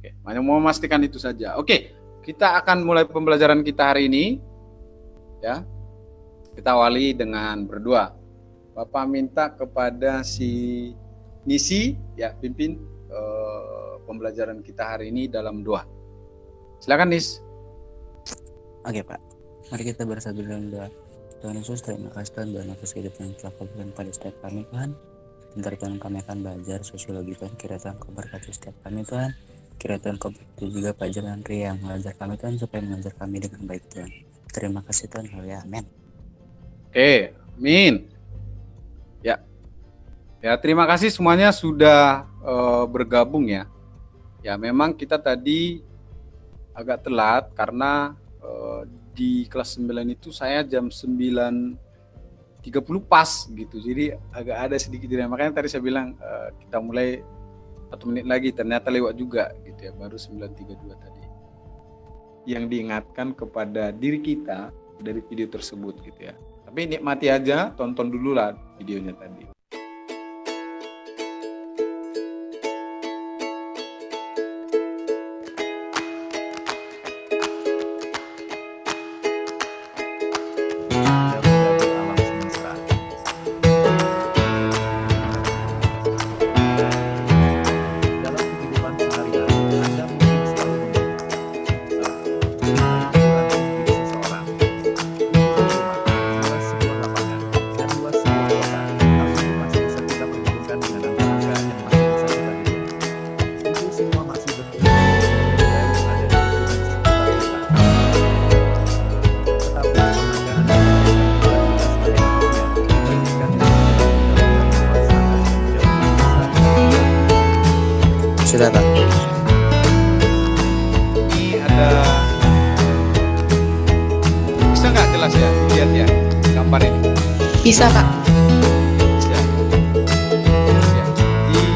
Oke, hanya mau memastikan itu saja. Oke, kita akan mulai pembelajaran kita hari ini. Ya, kita awali dengan berdoa. Bapak minta kepada si Nisi, ya, pimpin pembelajaran kita hari ini dalam doa. Silakan, Nis. Oke, Pak. Mari kita bersatu dalam doa. Tuhan Yesus, terima kasih Tuhan buat nafas hidup yang telah Kau berikan pada setiap kami, Tuhan. Sebentar Tuhan, kami akan belajar sosiologi, Tuhan. Kira Tuhan Kau berkati setiap kami, Tuhan. Kira Tuhan Kau berkati juga Pak Janandri yang mengajar kami, Tuhan, supaya mengajar kami dengan baik, Tuhan. Terima kasih Tuhan. Haleluya. Amin. Oke, amin. Ya, terima kasih semuanya sudah bergabung ya. Ya, memang kita tadi agak telat karena di kelas 9 itu saya jam 9.30 pas gitu. Jadi agak ada sedikit jeda. Makanya tadi saya bilang kita mulai 1 menit lagi, ternyata lewat juga gitu ya, baru 9.32 tadi. Yang diingatkan kepada diri kita dari video tersebut gitu ya. Tapi nikmati aja, tonton dulu lah videonya tadi. Sudah, Pak. Ini ada, bisa nggak jelas ya lihat ya gambar ini? Bisa, Pak. Ya. Ya. Jadi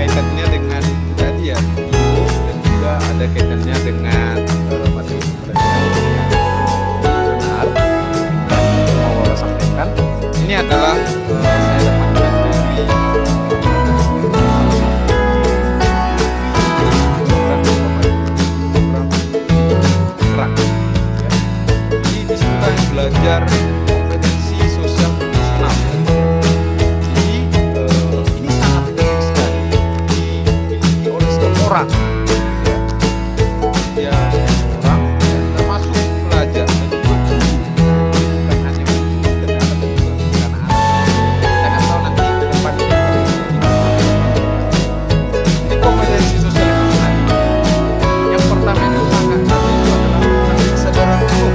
kaitannya dengan tadi ya, dan juga ada kaitannya dengan materi pembelajaran benar. Mau sampaikan ini adalah saya dapatkan dari belajar kompetensi sosial profesional. Jadi ini sangat penting sekali dimiliki oleh setiap orang. Ya, orang termasuk pelajar dan juga guru. Bukan hanya guru, ternyata juga anak-anak. Saya nggak tahu nanti ke depan ini kompetensi sosial profesional. Yang pertama itu sangat penting itu adalah kesadaran umum.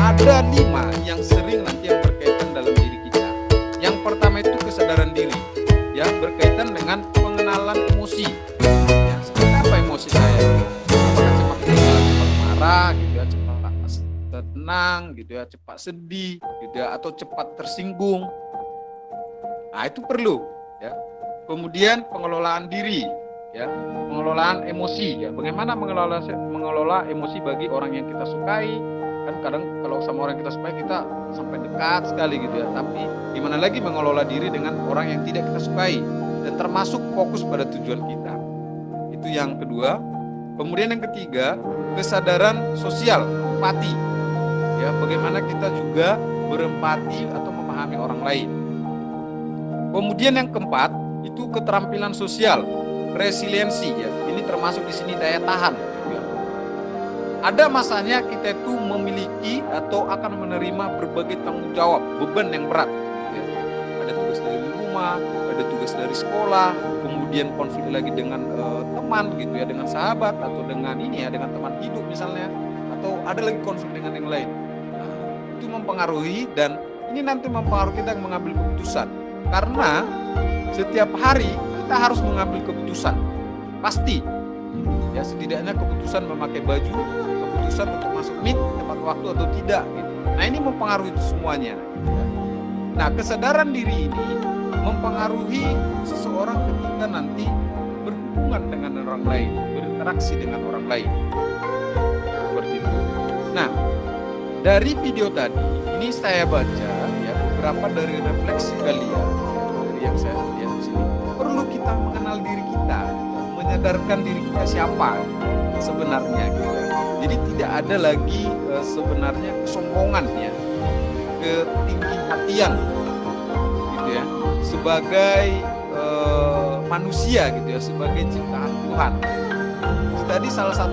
Ada 5 yang sering nanti yang berkaitan dalam diri kita. Yang pertama itu kesadaran diri, yang berkaitan dengan pengenalan emosi. Ya, seperti apa emosi saya? Apakah cepat marah, gitu ya, cepat tenang, gitu ya, cepat sedih, gitu ya, atau cepat tersinggung. Nah, itu perlu. Ya. Kemudian pengelolaan diri, ya, pengelolaan emosi. Ya, bagaimana mengelola emosi bagi orang yang kita sukai? Kan kadang kalau sama orang kita sukai kita sampai dekat sekali gitu ya, tapi gimana lagi mengelola diri dengan orang yang tidak kita sukai dan termasuk fokus pada tujuan kita. Itu yang kedua. Kemudian yang ketiga, kesadaran sosial, empati. Ya, bagaimana kita juga berempati atau memahami orang lain. Kemudian yang keempat, itu keterampilan sosial, resiliensi ya. Ini termasuk di sini daya tahan. Ada masanya kita itu memiliki atau akan menerima berbagai tanggung jawab, beban yang berat. Ya. Ada tugas dari rumah, ada tugas dari sekolah, kemudian konflik lagi dengan teman gitu ya, dengan sahabat atau dengan ini ya, dengan teman hidup misalnya, atau ada lagi konflik dengan yang lain. Nah, itu mempengaruhi dan ini nanti mempengaruhi kita mengambil keputusan. Karena setiap hari kita harus mengambil keputusan, pasti. Ya, setidaknya keputusan memakai baju, keputusan untuk masuk meet tepat waktu atau tidak gitu. Nah, ini mempengaruhi itu semuanya. Nah, kesadaran diri ini mempengaruhi seseorang ketika nanti berhubungan dengan orang lain, berinteraksi dengan orang lain. Seperti itu. Nah, dari video tadi ini saya baca ya beberapa dari refleksi kalian ya, dari yang saya lihat di sini. Perlu kita mengenal diri kita, menyadarkan diri kita siapa sebenarnya gitu. Jadi tidak ada lagi sebenarnya kesombongan ya, ketinggi-hatian gitu ya, sebagai manusia gitu ya, sebagai ciptaan Tuhan. Tadi salah satu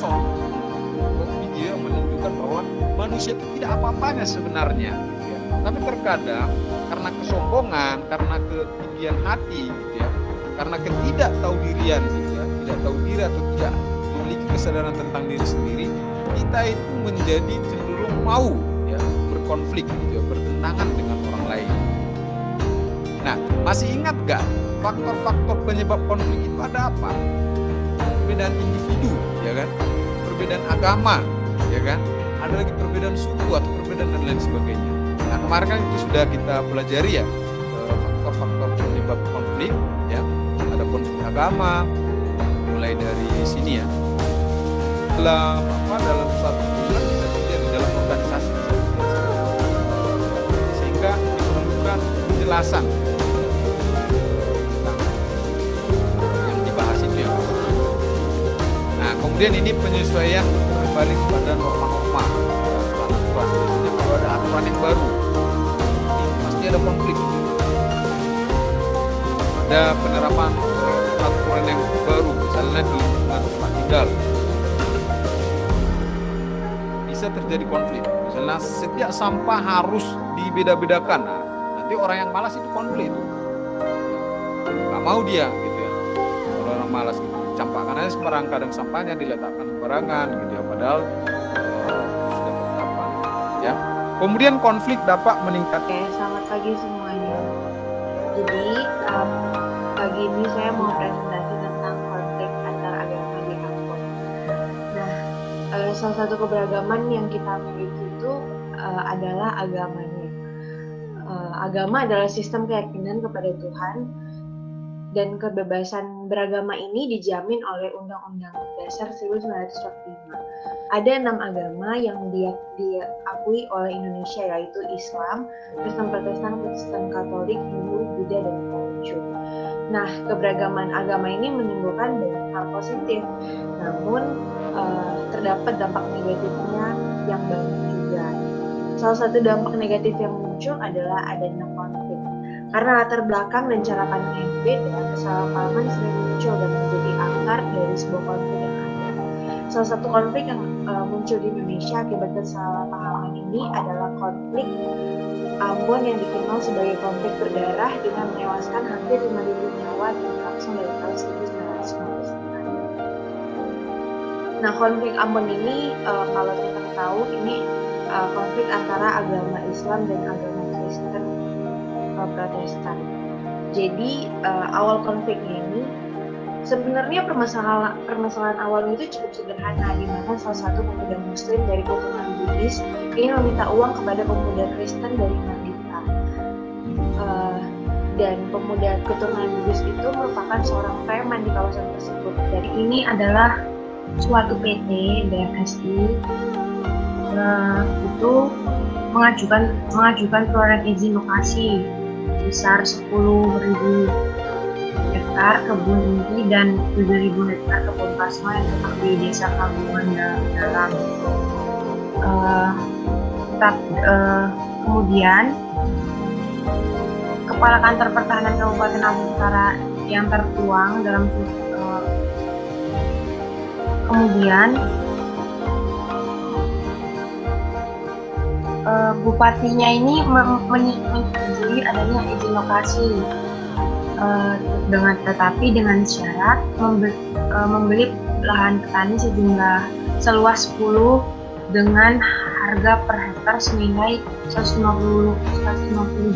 contoh video yang menunjukkan bahwa manusia itu tidak apa-apanya sebenarnya gitu ya. Tapi terkadang karena kesombongan, karena ketinggian hati gitu ya, karena ketidaktaudirian gitu ya, tidak tahu diri atau tidak memiliki kesadaran tentang diri sendiri, kita itu menjadi cenderung mau ya berkonflik gitu ya, bertentangan dengan orang lain. Nah, masih ingat gak faktor-faktor penyebab konflik itu ada apa? Perbedaan individu, ya kan? Perbedaan agama, ya kan? Ada lagi perbedaan suku atau perbedaan dan lain sebagainya. Nah, kemarin kan itu sudah kita pelajari ya, faktor-faktor penyebab konflik, ya. Ada konflik agama, mulai dari sini ya. Dalam satu bulan bisa terjadi dalam organisasi, sehingga diperlukan penjelasan yang dibahas itu ya. Nah, kemudian ini penyesuaian kembali kepada norma-norma aturan. Biasanya kalau ada aturan yang baru, ini pasti ada konflik. Ada penerapan aturan yang baru, misalnya di lingkungan tempat tinggal, bisa terjadi konflik. Misalnya setiap sampah harus dibeda-bedakan. Nah, nanti orang yang malas itu konflik. Nggak mau dia gitu ya. Kalau orang malas gitu, campakkan aja sembarang, kadang sampahnya diletakkan sembarangan gitu ya. Padahal sudah bertahapan ya. Kemudian konflik dapat meningkat. Oke, selamat pagi semuanya. Jadi pagi ini saya mau presentasi tentang konflik antar agama di kampung. Nah, salah satu keberagaman yang kita miliki itu adalah agamanya. Agama adalah sistem keyakinan kepada Tuhan, dan kebebasan beragama ini dijamin oleh Undang-Undang Dasar 1945. Ada 6 agama yang diakui oleh Indonesia, yaitu Islam, Kristen Protestan, Kristen Katolik, Hindu, Buddha, dan Konghucu. Nah, keberagaman agama ini menimbulkan banyak hal positif, namun terdapat dampak negatifnya yang banyak juga. Salah satu dampak negatif yang muncul adalah adanya konflik. Karena latar belakang dan cara pandang yang berbeda, kesalahpahaman sering muncul dan menjadi akar dari sebuah konflik yang ada. Salah satu konflik yang muncul di Indonesia akibat kesalahpahaman ini adalah konflik Ambon yang dikenal sebagai konflik berdarah dengan menewaskan hampir 5.000 nyawa dan berlangsung dari tahun 1959. Nah, konflik Ambon ini kalau kita tahu ini konflik antara agama Islam dan agama Kristen Protestan. Jadi awal konfliknya ini sebenarnya permasalahan awalnya itu cukup sederhana, di mana salah satu pemuda Muslim dari keturunan Buddhis ingin meminta uang kepada pemuda Kristen dari Mardika. Dan pemuda keturunan Buddhis itu merupakan seorang preman di kawasan tersebut. Dari ini adalah suatu PT BMSI itu mengajukan permohonan izin lokasi sebesar 10.000 hektar kebun inti dan 7.000 hektar kebun pasma yang terletak di Desa Kagungan Dalam. Kemudian Kepala Kantor Pertahanan Kabupaten Ambon Utara yang tertuang dalam kemudian bupatinya ini menyetujui adanya izin lokasi dengan syarat membeli lahan petani seluas 10 dengan harga per hektar senilai 150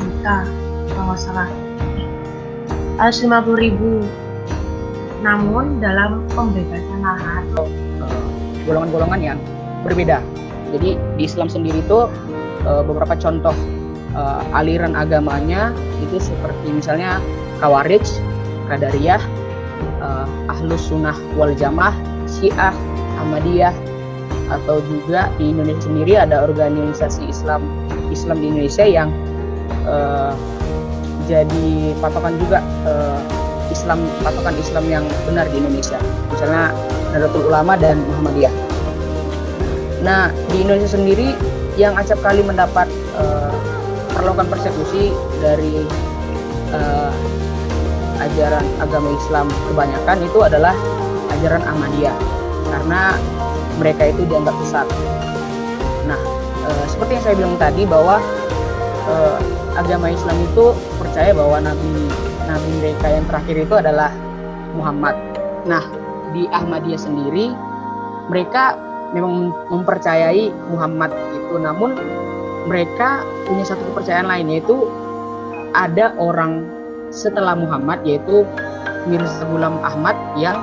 juta kalau nggak salah, 150.000. Namun dalam pembebasan lahan golongan-golongan yang berbeda. Jadi di Islam sendiri itu beberapa contoh aliran agamanya itu seperti misalnya Khawarij, Qadariyah, Ahlus Sunnah wal Jamaah, Syiah, Ahmadiyah, atau juga di Indonesia sendiri ada organisasi Islam di Indonesia yang jadi patokan juga patokan Islam yang benar di Indonesia, misalnya Nahdlatul Ulama dan Muhammadiyah. Nah, di Indonesia sendiri yang acap kali mendapat perlakuan persekusi dari ajaran agama Islam kebanyakan itu adalah ajaran Ahmadiyah, karena mereka itu dianggap sesat. Nah, seperti yang saya bilang tadi bahwa agama Islam itu percaya bahwa nabi mereka yang terakhir itu adalah Muhammad. Nah, di Ahmadiyah sendiri mereka memang mempercayai Muhammad itu, namun mereka punya satu kepercayaan lain, yaitu ada orang setelah Muhammad, yaitu Mirza Ghulam Ahmad yang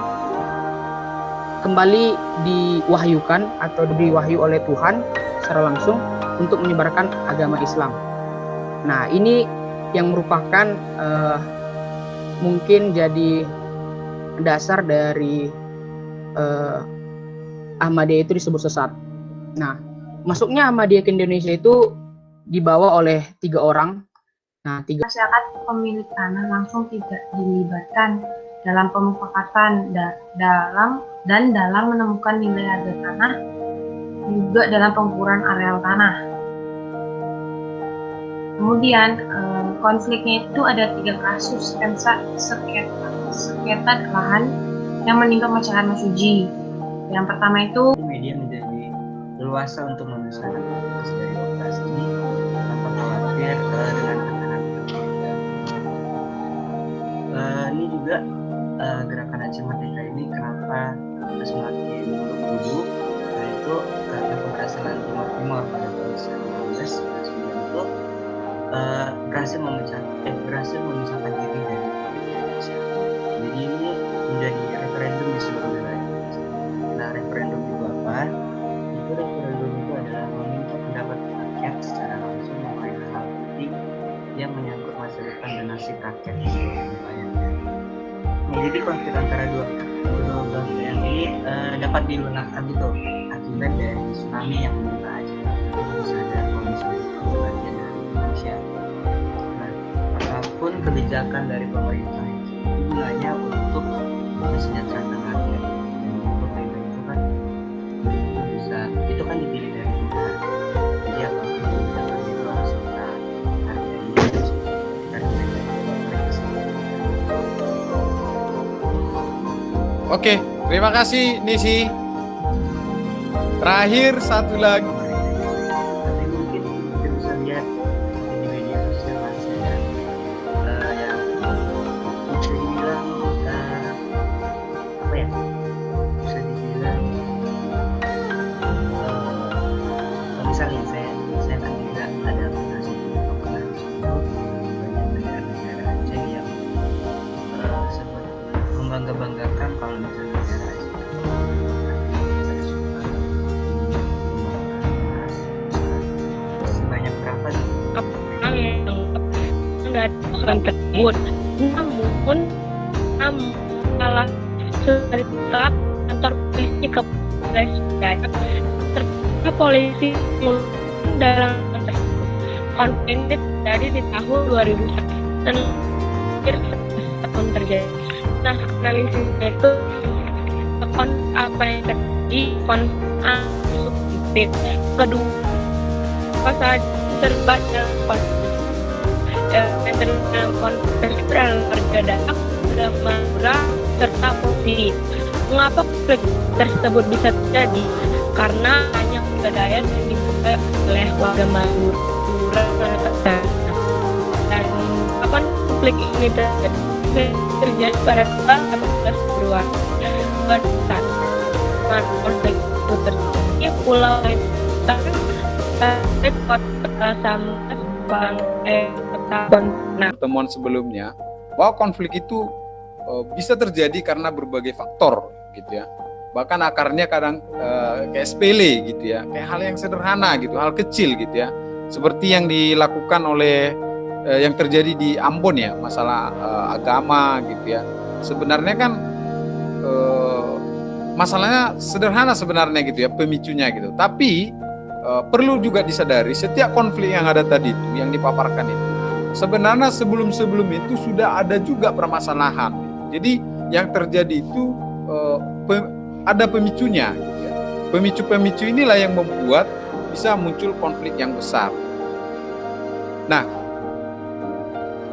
kembali diwahyukan atau diwahyu oleh Tuhan secara langsung untuk menyebarkan agama Islam. Nah, ini yang merupakan mungkin jadi dasar dari Ahmadiyah itu disebut sesat. Nah, masuknya Ahmadiyah ke Indonesia itu dibawa oleh 3 orang. Nah, 3 Masyarakat pemilik tanah langsung tidak dilibatkan dalam pemufakatan dalam menemukan nilai harga tanah, juga dalam pengukuran areal tanah. Kemudian konfliknya itu ada 3 kasus sengketa lahan yang menimpa masyarakat Mesuji. Yang pertama itu media menjadi leluasa untuk memenuhi tugas dari operasi ini tanpa khawatir dengan tekanan keluarga. Ini juga gerakan Aceh Merdeka ini kenapa semakin buruk, yaitu karena keberhasilan Timur pada tahun 1990 berhasil memisahkan diri dari Indonesia. Jadi ini menjadi referendum di seluruh wilayah. Nah, referendum itu apa? Referendum itu adalah meminta pendapat rakyat secara langsung mengenai hal penting yang menyangkut masa depan dan nasib rakyat di seluruh wilayahnya. Nah, jadi konflik antara dua belah yang ini dapat dilunakkan gitu akibat dari tsunami yang menimpa Aceh. Sadar kondisi bagian dari Indonesia. Nah, apapun kebijakan dari pemerintah itu gunanya untuk mensejahterakan rakyat. Itu kan dipilih dari Tuhan. Jadi apapun kebijakan itu harus kita hargai karena mereka sendiri. Oke, terima kasih Nisi. Terakhir satu lagi. Tapi mungkin kita bisa lihat di media sosial saya yang bisa dibilang apa ya? Bisa dibilang misalnya saya kan juga ada aplikasi pengen Facebook banyak negara-negara Aceh yang seperti membanggakan kalau misalnya negara Aceh banyak berapa orang yang nggak akan tersebut, namun salah cerita kantor polisi ke ternyata polisi dalam konflik dari di tahun 2000 dan hampir tahun terjadi. Nah, analisisnya itu apa yang terjadi konflik kedua saat terlibat dalam konflik dalam harga dagang, agama serta polisi. Mengapa konflik tersebut bisa terjadi? Karena hanya kebudayaan yang dimulai oleh warga Madura dan kapan konflik ini terjadi pada tanggal 18 Februari 2001. Konflik itu terjadi Pulau Lembang Pertemuan sebelumnya bahwa konflik itu bisa terjadi karena berbagai faktor gitu ya. Bahkan akarnya kadang kayak sepele gitu ya, kayak hal yang sederhana gitu, hal kecil gitu ya. Seperti yang dilakukan oleh yang terjadi di Ambon ya, masalah agama gitu ya. Sebenarnya kan masalahnya sederhana sebenarnya gitu ya, pemicunya gitu. Tapi perlu juga disadari setiap konflik yang ada tadi itu, yang dipaparkan itu, sebenarnya sebelum itu sudah ada juga permasalahan. Jadi yang terjadi itu ada pemicunya. Gitu ya. Pemicu-pemicu inilah yang membuat bisa muncul konflik yang besar. Nah,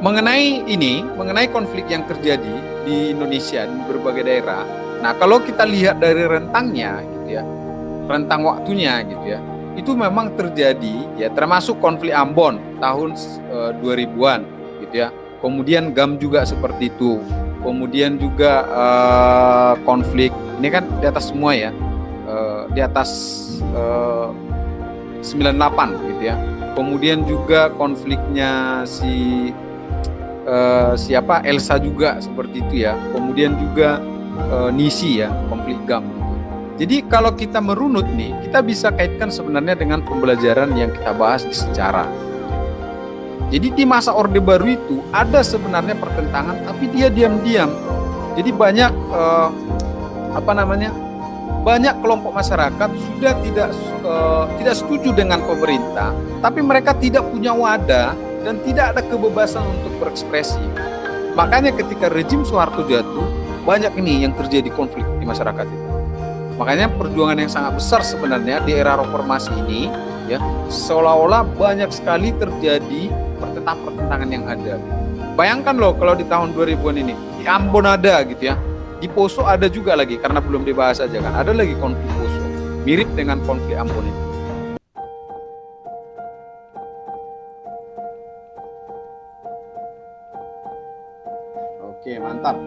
mengenai konflik yang terjadi di Indonesia di berbagai daerah. Nah, kalau kita lihat dari rentangnya, gitu ya, rentang waktunya, gitu ya, itu memang terjadi, ya, termasuk konflik Ambon tahun 2000-an, gitu ya. Kemudian GAM juga seperti itu. Kemudian juga konflik ini kan di atas semua ya, di atas 98, gitu ya. Kemudian juga konfliknya siapa Elsa juga seperti itu ya. Kemudian juga Nisi ya, konflik GAM gitu. Jadi kalau kita merunut nih, kita bisa kaitkan sebenarnya dengan pembelajaran yang kita bahas di sejarah. Jadi di masa Orde Baru itu ada sebenarnya pertentangan, tapi dia diam-diam. Jadi banyak banyak kelompok masyarakat sudah tidak setuju dengan pemerintah, tapi mereka tidak punya wadah dan tidak ada kebebasan untuk berekspresi. Makanya ketika rezim Soeharto jatuh, banyak ini yang terjadi konflik di masyarakat itu. Makanya perjuangan yang sangat besar sebenarnya di era reformasi ini, ya, seolah-olah banyak sekali terjadi pertentangan yang ada. Bayangkan loh kalau di tahun 2000-an ini, di Ambon ada gitu ya, di Poso ada juga lagi, karena belum dibahas aja kan, ada lagi konflik Poso, mirip dengan konflik Ambon itu. Oke, mantap.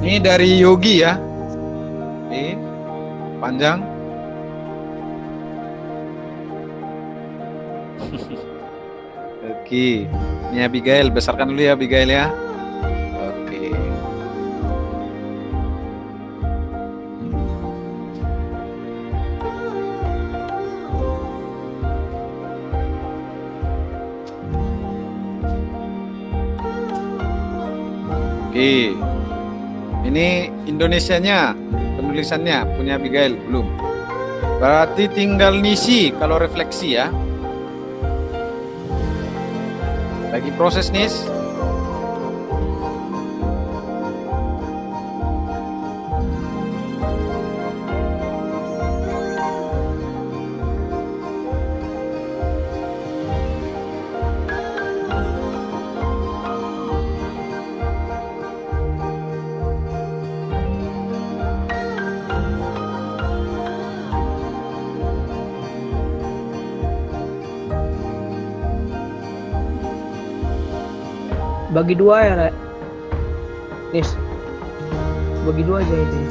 Ini dari Yogi ya. Ini panjang. Oke. Ini Abigail, besarkan dulu ya Abigail ya. Oke. Oke. Ini Indonesianya, penulisannya punya Abigail belum? Berarti tinggal Nisi kalau refleksi ya. Lagi proses Nis. Bagi dua ya, Rek. Nis, bagi dua aja ini.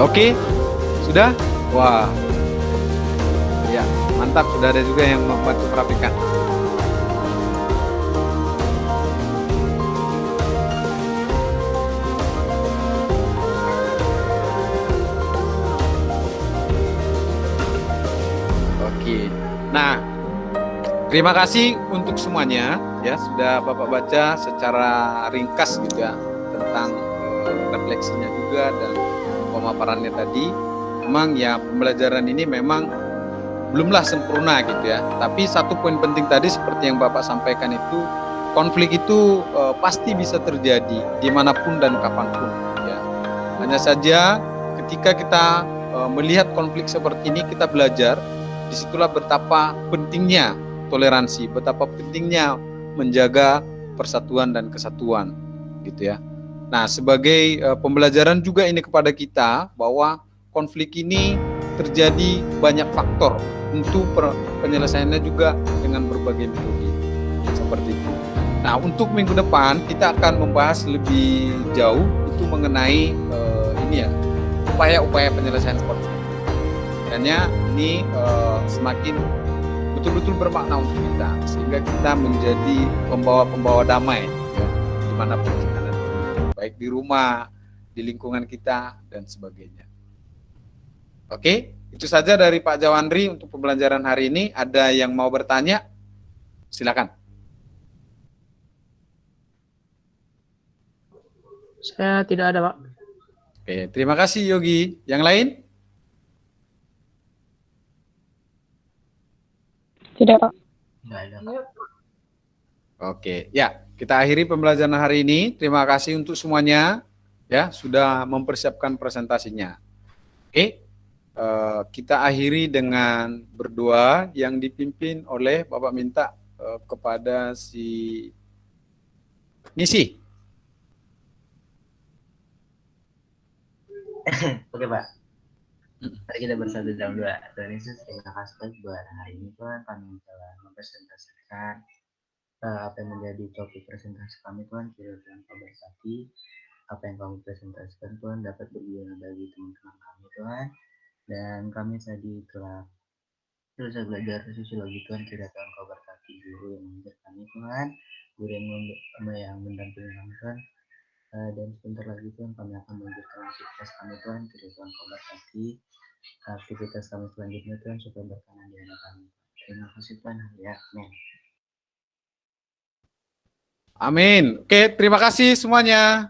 Oke, sudah? Wah, ya mantap, sudah ada juga yang membantu merapikan. Nah, terima kasih untuk semuanya ya, sudah Bapak baca secara ringkas gitu ya tentang refleksinya juga dan pemaparannya tadi. Memang ya pembelajaran ini memang belumlah sempurna gitu ya. Tapi satu poin penting tadi seperti yang Bapak sampaikan itu, konflik itu pasti bisa terjadi dimanapun dan kapanpun ya. Hanya saja ketika kita melihat konflik seperti ini, kita belajar, disitulah betapa pentingnya toleransi, betapa pentingnya menjaga persatuan dan kesatuan gitu ya. Nah, sebagai pembelajaran juga ini kepada kita bahwa konflik ini terjadi banyak faktor, tentu penyelesaiannya juga dengan berbagai metode seperti itu. Nah, untuk minggu depan kita akan membahas lebih jauh itu mengenai ini ya, upaya-upaya penyelesaian konflik. Kiranya ini semakin betul-betul bermakna untuk kita, sehingga kita menjadi pembawa-pembawa damai ya, dimanapun kita nanti, baik di rumah, di lingkungan kita dan sebagainya. Oke, itu saja dari Pak Jawandri untuk pembelajaran hari ini. Ada yang mau bertanya? Silakan. Saya tidak ada, Pak. Oke, terima kasih Yogi. Yang lain? Tidak, Pak. Nggak ada. Oke, ya kita akhiri pembelajaran hari ini. Terima kasih untuk semuanya ya sudah mempersiapkan presentasinya. Oke, kita akhiri dengan berdoa yang dipimpin oleh Bapak minta kepada si Nisi. Oke Pak, mari kita bersatu dalam doa. Tuhan Yesus, terima kasih Tuhan buat hari ini Tuhan, kami telah mempresentasikan apa yang menjadi topik presentasi kami Tuhan, kira Tuhan kau berkati apa yang kami presentasikan Tuhan dapat berguna bagi teman-teman kami Tuhan, dan kami tadi telah terus belajar sosiologi Tuhan, kira Tuhan kau berkati guru yang mengajar kami Tuhan, guru yang mendampingi kami Tuhan. Dan sebentar lagi Tuhan kami akan melanjutkan aktivitas kami Tuhan, kira Tuhan kau berkati aktivitas kami selanjutnya Tuhan, supaya berkenan di hadapan kami. Terima kasih Tuhan, ya, amin. Amin. Oke, terima kasih semuanya.